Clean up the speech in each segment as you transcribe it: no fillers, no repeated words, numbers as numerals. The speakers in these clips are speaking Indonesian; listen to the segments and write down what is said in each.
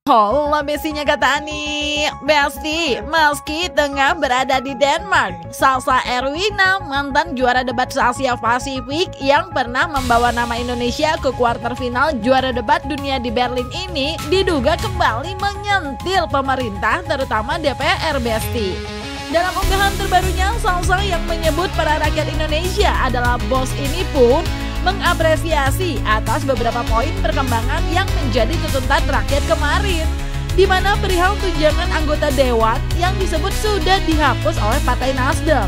Hola bestinya kata Ani. Besti, meski tengah berada di Denmark, Salsa Erwina, mantan juara debat Asia Pasifik yang pernah membawa nama Indonesia ke kuarter final juara debat dunia di Berlin ini, diduga kembali menyentil pemerintah, terutama DPR Besti. Dalam unggahan terbarunya, Salsa yang menyebut para rakyat Indonesia adalah bos ini pun mengapresiasi atas beberapa poin perkembangan yang menjadi tuntutan rakyat kemarin, di mana perihal tunjangan anggota dewan yang disebut sudah dihapus oleh Partai Nasdem,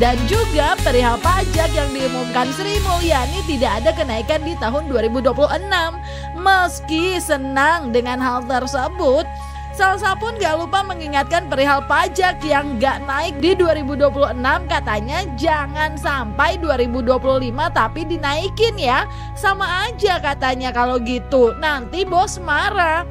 dan juga perihal pajak yang diumumkan Sri Mulyani tidak ada kenaikan di tahun 2026. Meski senang dengan hal tersebut, Salsa pun gak lupa mengingatkan perihal pajak yang gak naik di 2026, katanya jangan sampai 2025 tapi dinaikin ya. Sama aja katanya kalau gitu, nanti bos marah.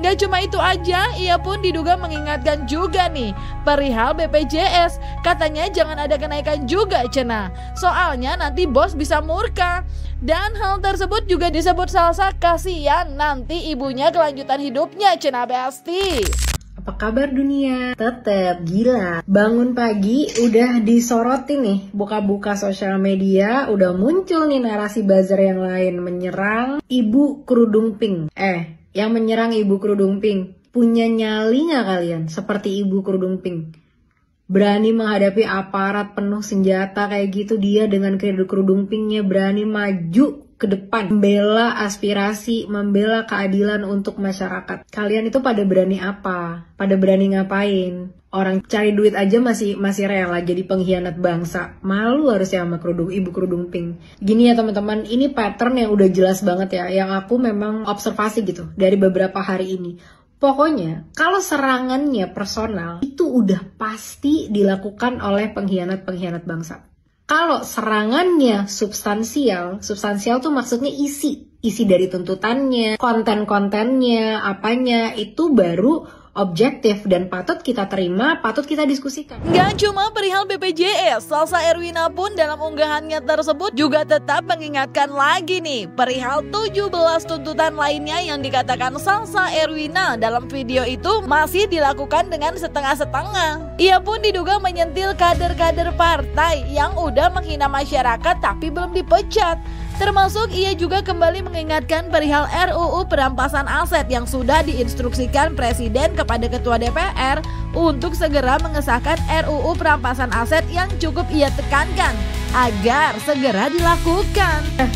Gak cuma itu aja, ia pun diduga mengingatkan juga nih perihal BPJS. Katanya jangan ada kenaikan juga cenah, soalnya nanti bos bisa murka. Dan hal tersebut juga disebut Salsa kasihan nanti ibunya kelanjutan hidupnya cenah Besti. Apa kabar dunia? Tetep gila. Bangun pagi udah disorotin nih, buka-buka sosial media udah muncul nih narasi buzzer yang lain menyerang ibu kerudung pink. Yang menyerang ibu kerudung pink punya nyali gak kalian seperti ibu kerudung pink? Berani menghadapi aparat penuh senjata kayak gitu, dia dengan kerudung pinknya berani maju ke depan, membela aspirasi, membela keadilan untuk masyarakat. Kalian itu pada berani apa? Pada berani ngapain? Orang cari duit aja masih rela jadi pengkhianat bangsa. Malu harusnya sama ibu kerudung pink. Gini ya teman-teman, ini pattern yang udah jelas banget ya, yang aku memang observasi gitu dari beberapa hari ini. Pokoknya, kalau serangannya personal, itu udah pasti dilakukan oleh pengkhianat-pengkhianat bangsa. Kalau serangannya substansial tuh maksudnya isi dari tuntutannya, konten-kontennya, apanya, itu baru objektif dan patut kita terima, patut kita diskusikan. Gak cuma perihal BPJS, Salsa Erwina pun dalam unggahannya tersebut juga tetap mengingatkan lagi nih perihal 17 tuntutan lainnya yang dikatakan Salsa Erwina dalam video itu masih dilakukan dengan setengah-setengah. Ia pun diduga menyentil kader-kader partai yang udah menghina masyarakat tapi belum dipecat. Termasuk ia juga kembali mengingatkan perihal RUU perampasan aset yang sudah diinstruksikan Presiden kepada Ketua DPR untuk segera mengesahkan RUU perampasan aset yang cukup ia tekankan agar segera dilakukan.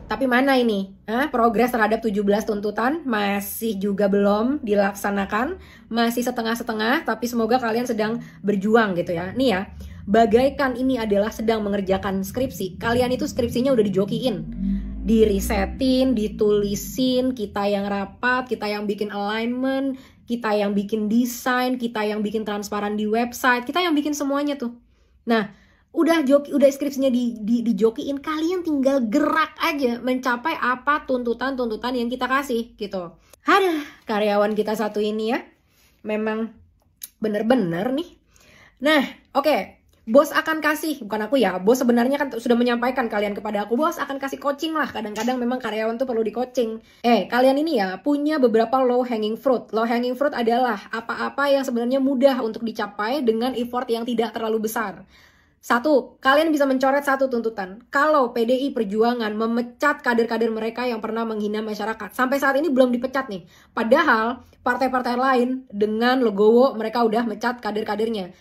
Tapi mana ini? Progres terhadap 17 tuntutan masih juga belum dilaksanakan, masih setengah-setengah, tapi semoga kalian sedang berjuang gitu ya. Nih ya, bagaikan ini adalah sedang mengerjakan skripsi. Kalian itu skripsinya udah dijokiin, dirisetin, ditulisin, kita yang rapat, kita yang bikin alignment, kita yang bikin desain, kita yang bikin transparan di website, kita yang bikin semuanya tuh. Nah, udah skripsinya dijokiin, kalian tinggal gerak aja mencapai apa tuntutan-tuntutan yang kita kasih gitu. Aduh, karyawan kita satu ini ya, memang bener-bener nih. Nah, oke. Bos akan kasih, bukan aku ya, bos sebenarnya kan sudah menyampaikan kalian kepada aku, bos akan kasih coaching lah, kadang-kadang memang karyawan tuh perlu di coaching. Kalian ini ya punya beberapa low hanging fruit. Low hanging fruit adalah apa-apa yang sebenarnya mudah untuk dicapai dengan effort yang tidak terlalu besar. Satu, kalian bisa mencoret satu tuntutan. Kalau PDI Perjuangan memecat kader-kader mereka yang pernah menghina masyarakat, sampai saat ini belum dipecat nih. Padahal partai-partai lain dengan legowo mereka udah mecat kader-kadernya.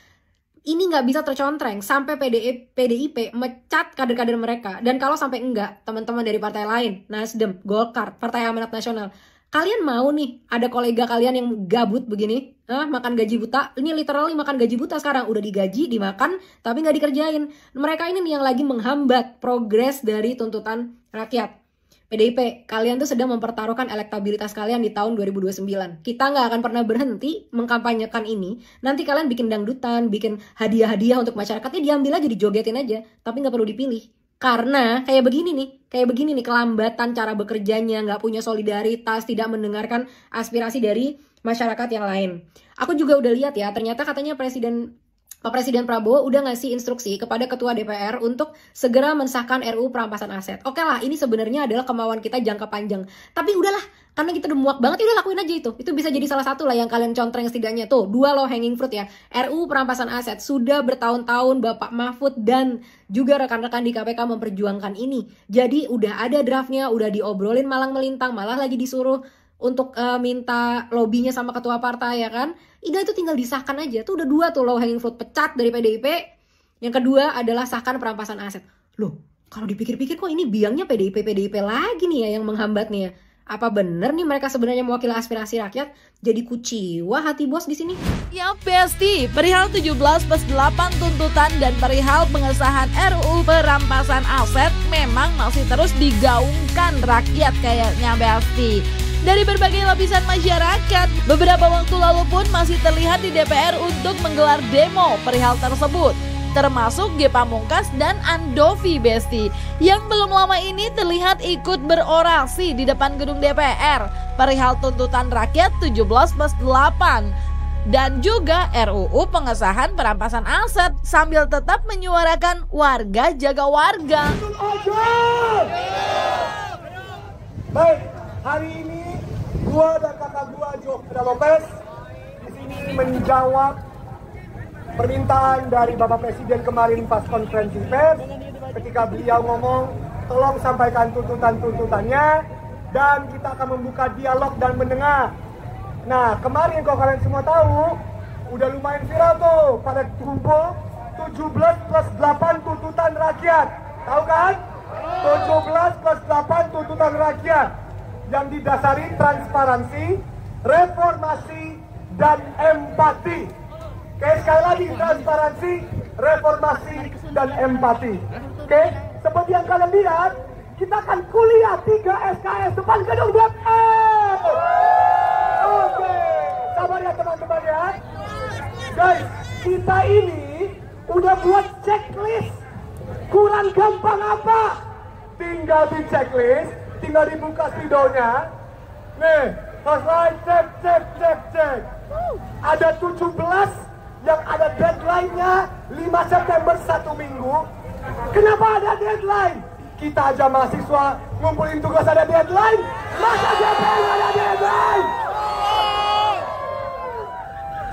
Ini nggak bisa tercontreng sampai PDIP mecat kader-kader mereka. Dan kalau sampai enggak, teman-teman dari partai lain, Nasdem, Golkar, Partai Amanat Nasional, kalian mau nih ada kolega kalian yang gabut begini, makan gaji buta? Ini literally makan gaji buta sekarang, udah digaji, dimakan, tapi nggak dikerjain. Mereka ini nih yang lagi menghambat progres dari tuntutan rakyat. PDIP, kalian tuh sedang mempertaruhkan elektabilitas kalian di tahun 2029. Kita nggak akan pernah berhenti mengkampanyekan ini. Nanti kalian bikin dangdutan, bikin hadiah-hadiah untuk masyarakatnya, diambil aja, dijogetin aja. Tapi nggak perlu dipilih. Karena kayak begini nih kelambatan cara bekerjanya, nggak punya solidaritas, tidak mendengarkan aspirasi dari masyarakat yang lain. Aku juga udah lihat ya, ternyata katanya Presiden Pak Presiden Prabowo udah ngasih instruksi kepada Ketua DPR untuk segera mensahkan RUU perampasan aset. Oke lah, ini sebenarnya adalah kemauan kita jangka panjang. Tapi udahlah, karena kita udah muak banget, udah lakuin aja itu. Itu bisa jadi salah satu lah yang kalian contreng setidaknya. Tuh, 2 low hanging fruit ya. RUU perampasan aset sudah bertahun-tahun Bapak Mahfud dan juga rekan-rekan di KPK memperjuangkan ini. Jadi udah ada draftnya, udah diobrolin malang melintang, malah lagi disuruh untuk minta lobbynya sama ketua partai ya kan. Udah itu tinggal disahkan aja. Tuh udah 2 tuh low hanging fruit pecat dari PDIP. Yang kedua adalah sahkan perampasan aset. Loh, kalau dipikir-pikir kok ini biangnya PDIP lagi nih ya yang menghambat nih ya. Apa bener nih mereka sebenarnya mewakili aspirasi rakyat? Jadi kuciwa hati bos di sini. Ya pasti, perihal 17+8 tuntutan dan perihal pengesahan RUU perampasan aset memang masih terus digaungkan rakyat kayaknya Besti. Dari berbagai lapisan masyarakat, beberapa waktu lalu pun masih terlihat di DPR untuk menggelar demo perihal tersebut. Termasuk Ge Pamungkas dan Andovi Besti yang belum lama ini terlihat ikut berorasi di depan gedung DPR perihal tuntutan rakyat 17+8 dan juga RUU pengesahan perampasan aset sambil tetap menyuarakan warga jaga warga. Baik, hari ini gua dan kakak gua Jofre Lopez di sini menjawab permintaan dari Bapak Presiden kemarin pas konferensi pers ketika beliau ngomong tolong sampaikan tuntutan-tuntutannya dan kita akan membuka dialog dan mendengar. Nah kemarin kalau kalian semua tahu udah lumayan viral tuh pada kumpul 17+8 tuntutan rakyat, tahu kan? 17+8 tuntutan rakyat yang didasari transparansi, reformasi, dan empati. Oke, sekali lagi transparansi, reformasi, dan empati. Oke, seperti yang kalian lihat, kita akan kuliah 3 SKS depan gedung DPR. Oke, sabar ya teman-teman ya. Guys, kita ini udah buat checklist. Kurang gampang apa? Tinggal di checklist, tinggal dibuka spidolnya. Nih, selesai, cek. Ada 17 yang ada deadline-nya 5 September 1 minggu. Kenapa ada deadline? Kita aja mahasiswa ngumpulin tugas ada deadline. Masa DPR ada deadline?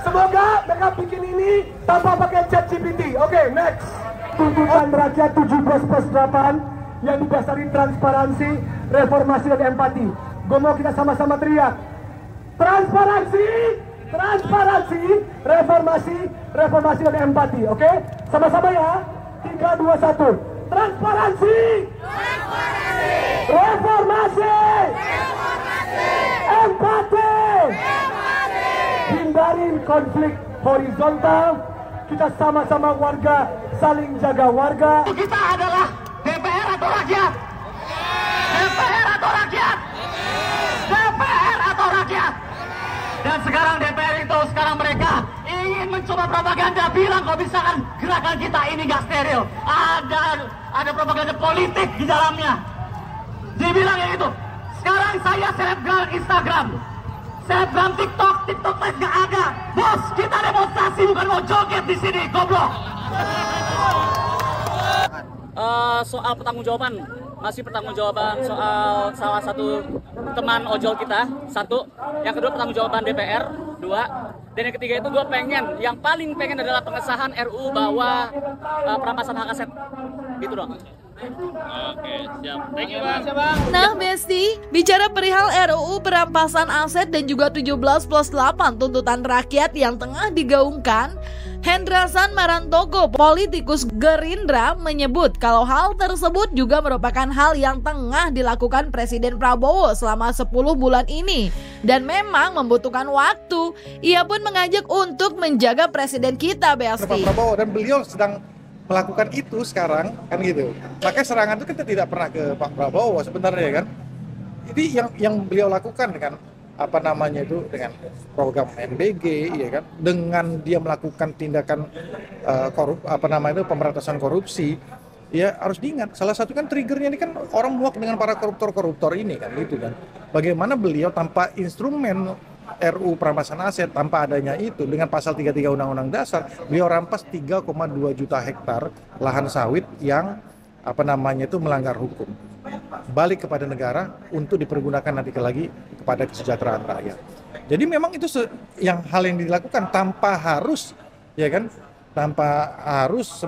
Semoga mereka bikin ini tanpa pakai ChatGPT. Oke, next. Tuntutan rakyat 17+8 yang didasari transparansi, reformasi, dan empati. Gue mau kita sama-sama teriak. Transparansi, transparansi, reformasi, dan empati. Oke? Sama-sama ya. 3, 2, 1. Transparansi, reformasi, empati. Hindarin konflik horizontal. Kita sama-sama warga, saling jaga warga. Kita adalah DPR atau rakyat? DPR atau rakyat? DPR atau rakyat? Dan sekarang DPR itu, sekarang mereka ingin mencoba propaganda, bilang kalau misalkan gerakan kita ini gak steril. Ada propaganda politik di dalamnya. Dibilang yang itu. Sekarang saya selebgram Instagram, selebgram TikTok Live gak ada. Bos, kita demonstrasi bukan mau joget di sini, goblok. Soal pertanggungjawaban, masih pertanggungjawaban soal salah satu teman ojol kita, 1. Yang kedua pertanggungjawaban DPR, 2. Dan yang ketiga itu gue yang paling pengen adalah pengesahan RUU bahwa perampasan hak aset. Gitu dong. Oke, siap. Thank you, Bang. Nah Besti, bicara perihal RUU perampasan aset dan juga 17+8 tuntutan rakyat yang tengah digaungkan, Hendrasan Marantoko, politikus Gerindra, menyebut kalau hal tersebut juga merupakan hal yang tengah dilakukan Presiden Prabowo selama 10 bulan ini dan memang membutuhkan waktu. Ia pun mengajak untuk menjaga presiden kita, Besti. Pak Prabowo, dan beliau sedang melakukan itu sekarang, kan gitu. Makanya serangan itu kita tidak pernah ke Pak Prabowo sebenarnya kan. Ini yang beliau lakukan dengan dengan program MBG, ya kan, dengan dia melakukan tindakan pemberantasan korupsi, ya harus diingat. Salah satu kan triggernya ini kan orang muak dengan para koruptor ini kan, gitu kan. Bagaimana beliau tanpa instrumen RU perampasan aset, tanpa adanya itu, dengan pasal 33 Undang-Undang Dasar, beliau rampas 3,2 juta hektar lahan sawit yang melanggar hukum. Balik kepada negara untuk dipergunakan nanti lagi kepada kesejahteraan rakyat. Jadi memang itu hal yang dilakukan tanpa harus, ya kan, tanpa harus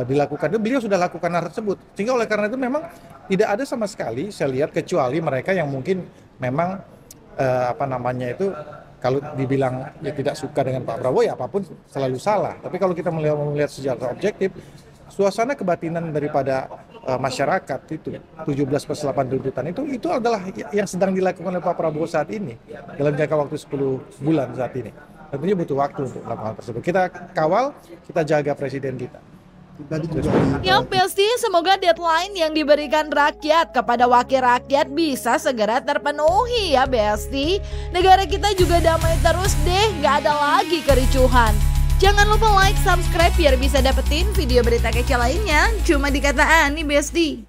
dilakukan. Beliau sudah lakukan hal tersebut. Sehingga oleh karena itu memang tidak ada sama sekali saya lihat, kecuali mereka yang mungkin memang kalau dibilang ya tidak suka dengan Pak Prabowo, ya apapun selalu salah. Tapi kalau kita melihat secara objektif, suasana kebatinan daripada masyarakat itu 17+8 tuntutan itu adalah yang sedang dilakukan oleh Pak Prabowo saat ini dalam jangka waktu 10 bulan saat ini. Tentunya butuh waktu untuk melakukan hal tersebut. Kita kawal, kita jaga presiden kita. Yang pasti semoga deadline yang diberikan rakyat kepada wakil rakyat bisa segera terpenuhi ya Besti. Negara kita juga damai terus deh, gak ada lagi kericuhan. Jangan lupa like, subscribe biar bisa dapetin video berita kece lainnya cuma di Kata Ani Besti.